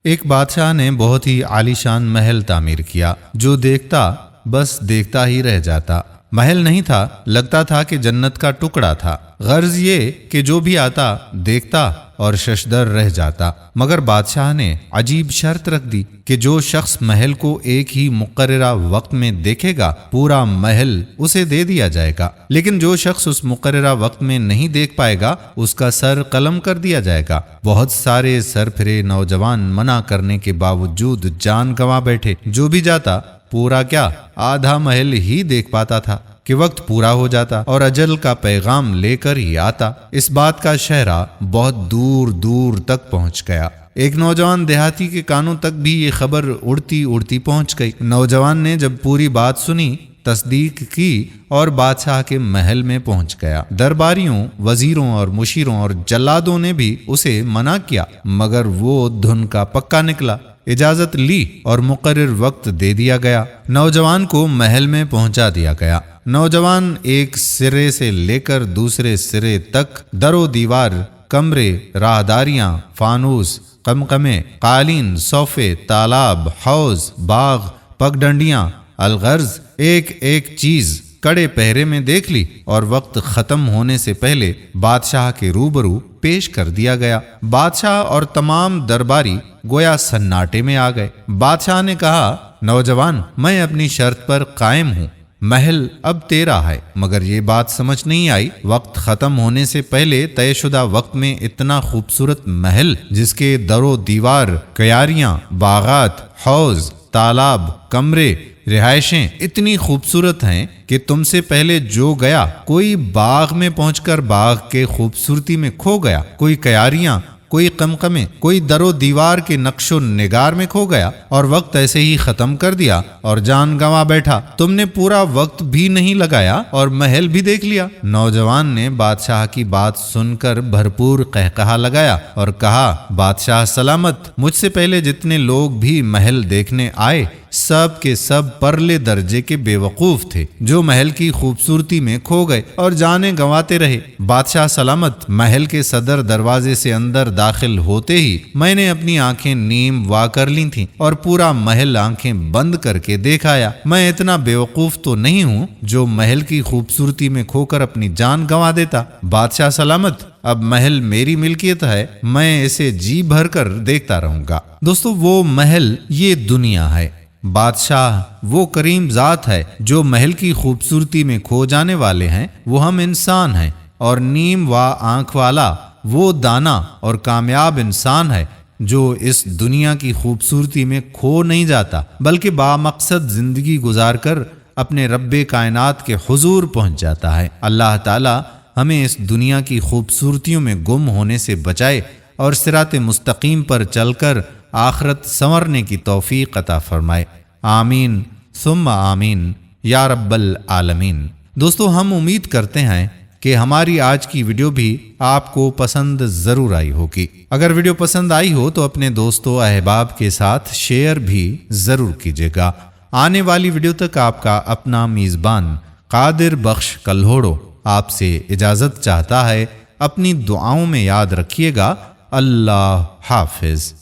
ایک بادشاہ نے بہت ہی عالیشان محل تعمیر کیا جو دیکھتا بس دیکھتا ہی رہ جاتا۔ محل نہیں تھا، لگتا تھا کہ جنت کا ٹکڑا تھا۔ غرض یہ کہ جو بھی آتا دیکھتا اور ششدر رہ جاتا۔ مگر بادشاہ نے عجیب شرط رکھ دی کہ جو شخص محل کو ایک ہی مقررہ وقت میں دیکھے گا پورا محل اسے دے دیا جائے گا، لیکن جو شخص اس مقررہ وقت میں نہیں دیکھ پائے گا اس کا سر قلم کر دیا جائے گا۔ بہت سارے سرپھرے نوجوان منع کرنے کے باوجود جان گنوا بیٹھے۔ جو بھی جاتا پورا کیا آدھا محل ہی دیکھ پاتا تھا کہ وقت پورا ہو جاتا اور اجل کا پیغام لے کر ہی آتا۔ اس بات کا شہرہ بہت دور دور تک پہنچ گیا۔ ایک نوجوان دیہاتی کے کانوں تک بھی یہ خبر اڑتی اڑتی پہنچ گئی۔ نوجوان نے جب پوری بات سنی، تصدیق کی اور بادشاہ کے محل میں پہنچ گیا۔ درباریوں، وزیروں اور مشیروں اور جلادوں نے بھی اسے منع کیا، مگر وہ دھن کا پکا نکلا۔ اجازت لی اور مقرر وقت دے دیا گیا۔ نوجوان کو محل میں پہنچا دیا گیا۔ نوجوان ایک سرے سے لے کر دوسرے سرے تک در و دیوار، کمرے، راہداریاں، فانوس، قمقمے، قالین، صوفے، تالاب، حوض، باغ، پگڈنڈیاں، الغرض ایک ایک چیز کڑے پہرے میں دیکھ لی اور وقت ختم ہونے سے پہلے بادشاہ کے روبرو پیش کر دیا گیا۔ بادشاہ اور تمام درباری گویا سناٹے میں آ گئے۔ بادشاہ نے کہا، نوجوان، میں اپنی شرط پر قائم ہوں، محل اب تیرا ہے، مگر یہ بات سمجھ نہیں آئی وقت ختم ہونے سے پہلے طے شدہ وقت میں اتنا خوبصورت محل جس کے در و دیوار، کیاریاں، باغات، حوض، تالاب، کمرے، رہائشیں اتنی خوبصورت ہیں کہ تم سے پہلے جو گیا کوئی باغ میں پہنچ کر باغ کے خوبصورتی میں کھو گیا، کوئی کیاریاں، کوئی قمقمے، کوئی در و دیوار کے نقش و نگار میں کھو گیا اور وقت ایسے ہی ختم کر دیا اور جان گنوا بیٹھا۔ تم نے پورا وقت بھی نہیں لگایا اور محل بھی دیکھ لیا۔ نوجوان نے بادشاہ کی بات سن کر بھرپور قہقہا لگایا اور کہا، بادشاہ سلامت، مجھ سے پہلے جتنے لوگ بھی محل دیکھنے آئے سب کے سب پرلے درجے کے بے وقوف تھے، جو محل کی خوبصورتی میں کھو گئے اور جانیں گنواتے رہے۔ بادشاہ سلامت، محل کے صدر دروازے سے اندر داخل ہوتے ہی میں نے اپنی آنکھیں نیم وا کر لی تھیں اور پورا محل آنکھیں بند کر کے دیکھ آیا۔ میں اتنا بے وقوف تو نہیں ہوں جو محل کی خوبصورتی میں کھو کر اپنی جان گنوا دیتا۔ بادشاہ سلامت، اب محل میری ملکیت ہے، میں اسے جی بھر کر دیکھتا رہوں گا۔ دوستو، وہ محل یہ دنیا ہے۔ بادشاہ وہ کریم ذات ہے جو محل کی خوبصورتی میں کھو جانے والے ہیں، وہ ہم انسان ہیں، اور نیم و آنکھ والا وہ دانا اور کامیاب انسان ہے جو اس دنیا کی خوبصورتی میں کھو نہیں جاتا بلکہ بامقصد زندگی گزار کر اپنے رب کائنات کے حضور پہنچ جاتا ہے۔ اللہ تعالی ہمیں اس دنیا کی خوبصورتیوں میں گم ہونے سے بچائے اور صراط مستقیم پر چل کر آخرت سنورنے کی توفیق عطا فرمائے۔ آمین ثم آمین یا رب العالمین۔ دوستو، ہم امید کرتے ہیں کہ ہماری آج کی ویڈیو بھی آپ کو پسند ضرور آئی ہوگی۔ اگر ویڈیو پسند آئی ہو تو اپنے دوستوں احباب کے ساتھ شیئر بھی ضرور کیجیے گا۔ آنے والی ویڈیو تک آپ کا اپنا میزبان قادر بخش کلہوڑو آپ سے اجازت چاہتا ہے۔ اپنی دعاؤں میں یاد رکھیے گا۔ اللہ حافظ۔